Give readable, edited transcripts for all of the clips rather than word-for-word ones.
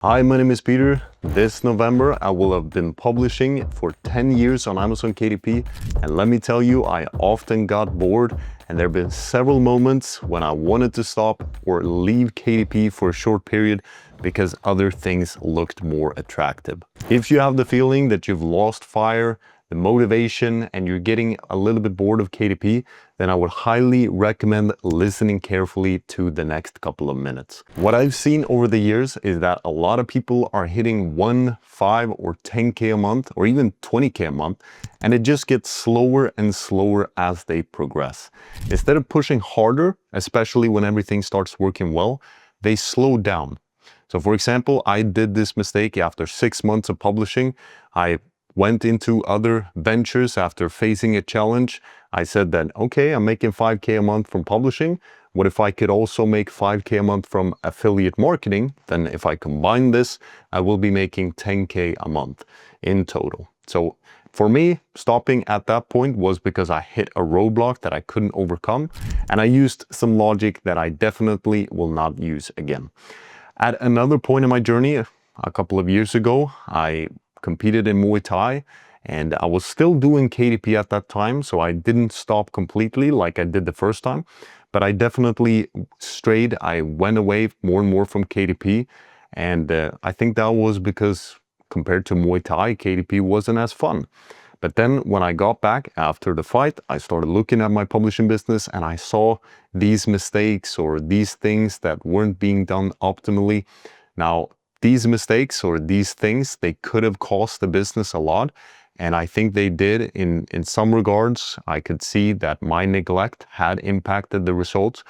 Hi, my name is Peter. This November, I will have been publishing for 10 years on Amazon KDP. And let me tell you, I often got bored and there have been several moments when I wanted to stop or leave KDP for a short period because other things looked more attractive. If you have the feeling that you've lost fire, the motivation, and you're getting a little bit bored of KDP, then I would highly recommend listening carefully to the next couple of minutes. What I've seen over the years is that a lot of people are hitting 1, 5, or 10K a month, or even 20K a month, and it just gets slower and slower as they progress. Instead of pushing harder, especially when everything starts working well, they slow down. So for example, I did this mistake after 6 months of publishing. I went into other ventures after facing a challenge. I said that, okay, I'm making 5K a month from publishing. What if I could also make 5K a month from affiliate marketing? Then if I combine this, I will be making 10K a month in total. So for me, stopping at that point was because I hit a roadblock that I couldn't overcome. And I used some logic that I definitely will not use again. At another point in my journey, a couple of years ago, I competed in Muay Thai and I was still doing KDP at that time, so I didn't stop completely like I did the first time, but I definitely strayed. I went away more and more from KDP, and I think that was because compared to Muay Thai, KDP wasn't as fun. But then when I got back after the fight, I started looking at my publishing business and I saw these mistakes or these things that weren't being done optimally. Now, these mistakes or these things, they could have cost the business a lot. And I think they did in some regards. I could see that my neglect had impacted the results.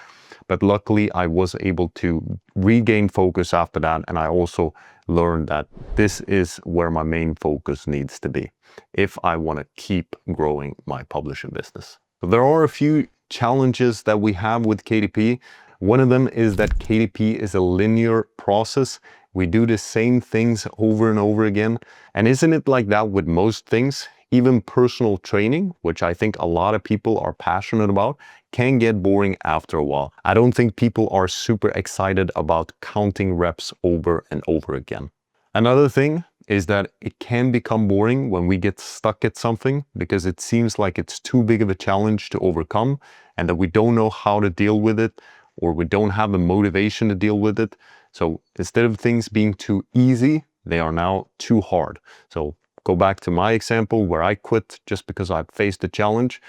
But luckily, I was able to regain focus after that. And I also learned that this is where my main focus needs to be if I want to keep growing my publishing business. There are a few challenges that we have with KDP. One of them is that KDP is a linear process. We do the same things over and over again. And isn't it like that with most things? Even personal training, which I think a lot of people are passionate about, can get boring after a while. I don't think people are super excited about counting reps over and over again. Another thing is that it can become boring when we get stuck at something because it seems like it's too big of a challenge to overcome and that we don't know how to deal with it or we don't have the motivation to deal with it. So instead of things being too easy, they are now too hard. So go back to my example where I quit just because I faced a challenge.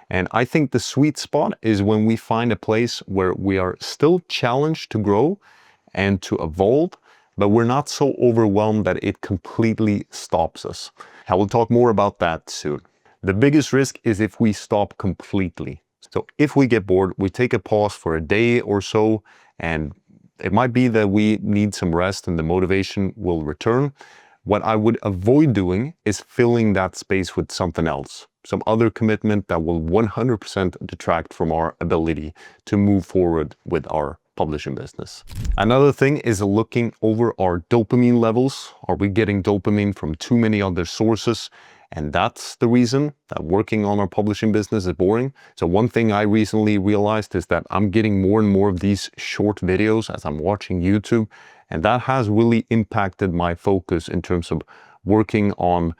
And I think the sweet spot is when we find a place where we are still challenged to grow and to evolve, but we're not so overwhelmed that it completely stops us. I will talk more about that soon. The biggest risk is if we stop completely. So if we get bored, we take a pause for a day or so, and it might be that we need some rest and the motivation will return. What I would avoid doing is filling that space with something else, some other commitment that will 100% detract from our ability to move forward with our publishing business. Another thing is looking over our dopamine levels. Are we getting dopamine from too many other sources? And that's the reason that working on our publishing business is boring. So one thing I recently realized is that I'm getting more and more of these short videos as I'm watching YouTube. And that has really impacted my focus in terms of working on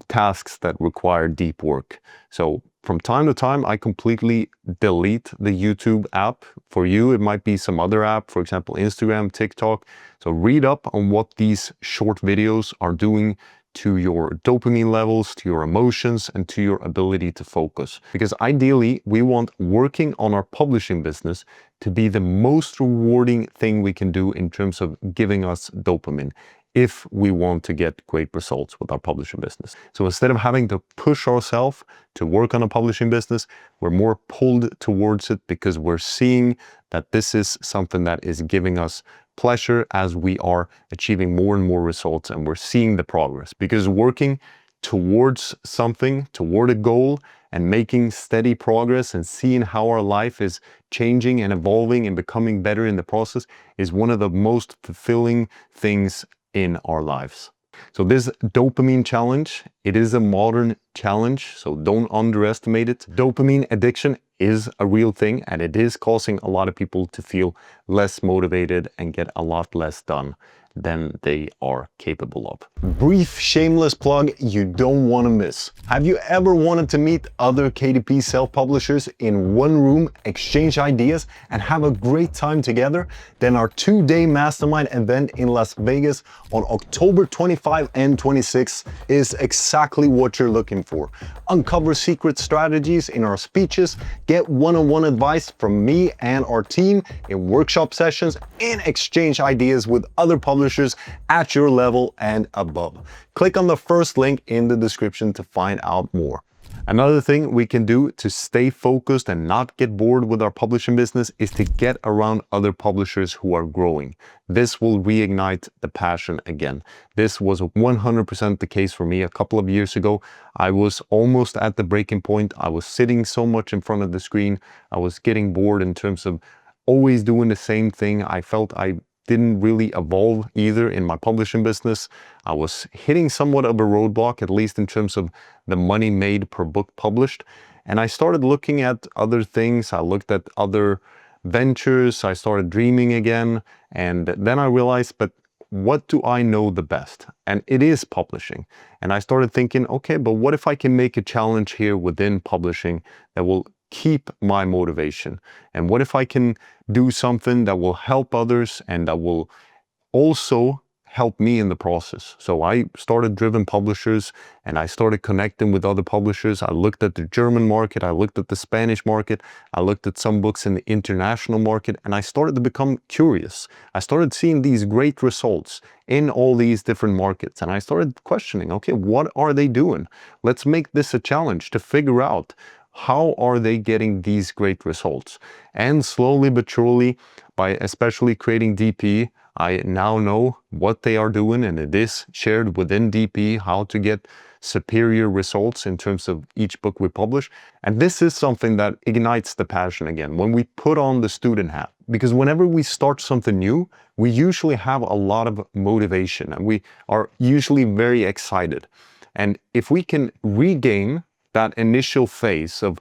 tasks that require deep work. So from time to time, I completely delete the YouTube app. For you, it might be some other app, for example, Instagram, TikTok. So read up on what these short videos are doing to your dopamine levels, to your emotions, and to your ability to focus. Because ideally, we want working on our publishing business to be the most rewarding thing we can do in terms of giving us dopamine if we want to get great results with our publishing business. So instead of having to push ourselves to work on a publishing business, we're more pulled towards it because we're seeing that this is something that is giving us pleasure as we are achieving more and more results and we're seeing the progress. Because working towards something, toward a goal, and making steady progress and seeing how our life is changing and evolving and becoming better in the process is one of the most fulfilling things in our lives. So this dopamine challenge, it is a modern challenge, so don't underestimate it. Dopamine addiction is a real thing and it is causing a lot of people to feel less motivated and get a lot less done. than they are capable of. Brief shameless plug you don't want to miss. Have you ever wanted to meet other KDP self-publishers in one room, exchange ideas, and have a great time together? Then our 2-day Mastermind event in Las Vegas on October 25 and 26 is exactly what you're looking for. Uncover secret strategies in our speeches, get one-on-one advice from me and our team in workshop sessions, and exchange ideas with other publishers at your level and above. Click on the first link in the description to find out more. Another thing we can do to stay focused and not get bored with our publishing business is to get around other publishers who are growing. This will reignite the passion again. This was 100% the case for me a couple of years ago. I was almost at the breaking point. I was sitting so much in front of the screen. I was getting bored in terms of always doing the same thing. I felt I didn't really evolve either in my publishing business. I was hitting somewhat of a roadblock, at least in terms of the money made per book published. And I started looking at other things. I looked at other ventures. I started dreaming again. And then I realized, but what do I know the best? And it is publishing. And I started thinking, okay, but what if I can make a challenge here within publishing that will keep my motivation? And what if I can do something that will help others and that will also help me in the process? So I started Driven Publishers and I started connecting with other publishers. I looked at the German market, I looked at the Spanish market, I looked at some books in the international market, and I started to become curious. I started seeing these great results in all these different markets, and I started questioning, okay, what are they doing? Let's make this a challenge to figure out how are they getting these great results. And slowly but surely, by especially creating DP, I now know what they are doing, and it is shared within DP how to get superior results in terms of each book we publish. And this is something that ignites the passion again when we put on the student hat. Because whenever we start something new, we usually have a lot of motivation and we are usually very excited. And if we can regain that initial phase of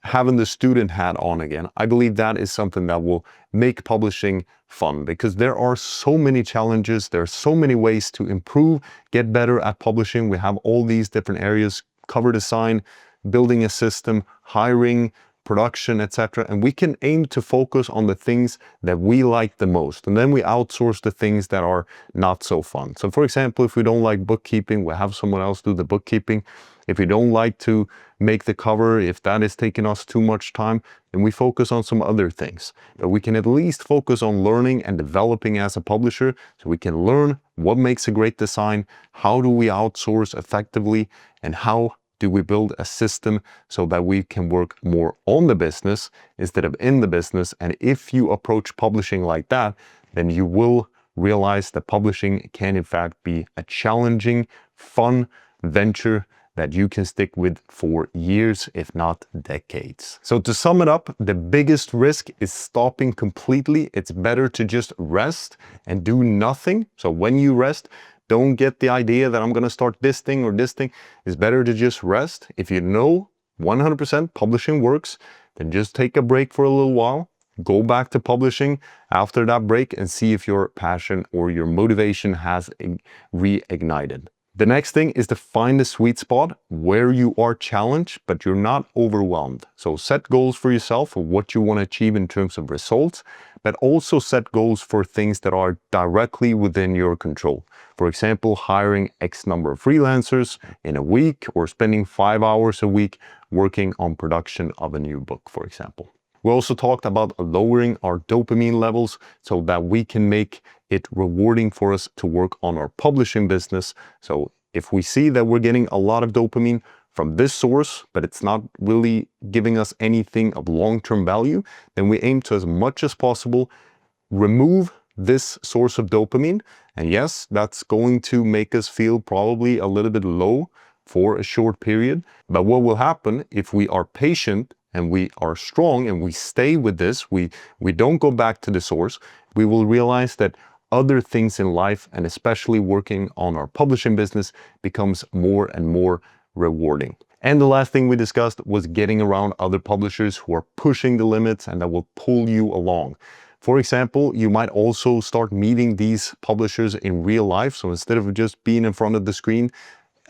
having the student hat on again, I believe that is something that will make publishing fun, because there are so many challenges, there are so many ways to improve, get better at publishing. We have all these different areas: cover design, building a system, hiring, production, etc. And we can aim to focus on the things that we like the most, and then we outsource the things that are not so fun. So for example, if we don't like bookkeeping, we have someone else do the bookkeeping. If we don't like to make the cover, if that is taking us too much time, then we focus on some other things. But we can at least focus on learning and developing as a publisher, so we can learn what makes a great design, how do we outsource effectively, and how do we build a system so that we can work more on the business instead of in the business. And if you approach publishing like that, then you will realize that publishing can in fact be a challenging, fun venture that you can stick with for years, if not decades. So to sum it up, the biggest risk is stopping completely. It's better to just rest and do nothing. So when you rest, don't get the idea that I'm gonna start this thing or this thing. It's better to just rest. If you know 100% publishing works, then just take a break for a little while. Go back to publishing after that break and see if your passion or your motivation has reignited. The next thing is to find the sweet spot where you are challenged, but you're not overwhelmed. So set goals for yourself for what you want to achieve in terms of results, but also set goals for things that are directly within your control. For example, hiring X number of freelancers in a week, or spending 5 hours a week working on production of a new book, for example. We also talked about lowering our dopamine levels so that we can make it rewarding for us to work on our publishing business. So if we see that we're getting a lot of dopamine from this source, but it's not really giving us anything of long-term value, then we aim to, as much as possible, remove this source of dopamine. And yes, that's going to make us feel probably a little bit low for a short period. But what will happen if we are patient and we are strong and we stay with this, we don't go back to the source, we will realize that other things in life, and especially working on our publishing business, becomes more and more rewarding. And the last thing we discussed was getting around other publishers who are pushing the limits and that will pull you along. For example, you might also start meeting these publishers in real life. So instead of just being in front of the screen,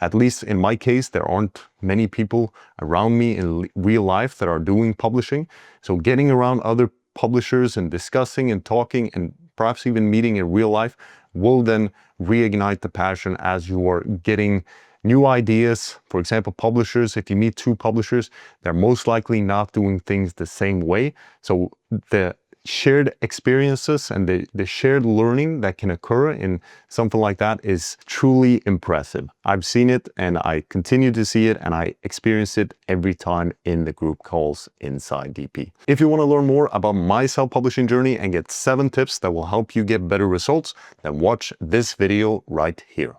at least in my case, there aren't many people around me in real life that are doing publishing. So getting around other publishers and discussing and talking and perhaps even meeting in real life will then reignite the passion as you are getting new ideas. For example, publishers, if you meet two publishers, they're most likely not doing things the same way. So the shared experiences and the shared learning that can occur in something like that is truly impressive. I've seen it and I continue to see it, and I experience it every time in the group calls inside DP. If you want to learn more about my self-publishing journey and get 7 tips that will help you get better results, then watch this video right here.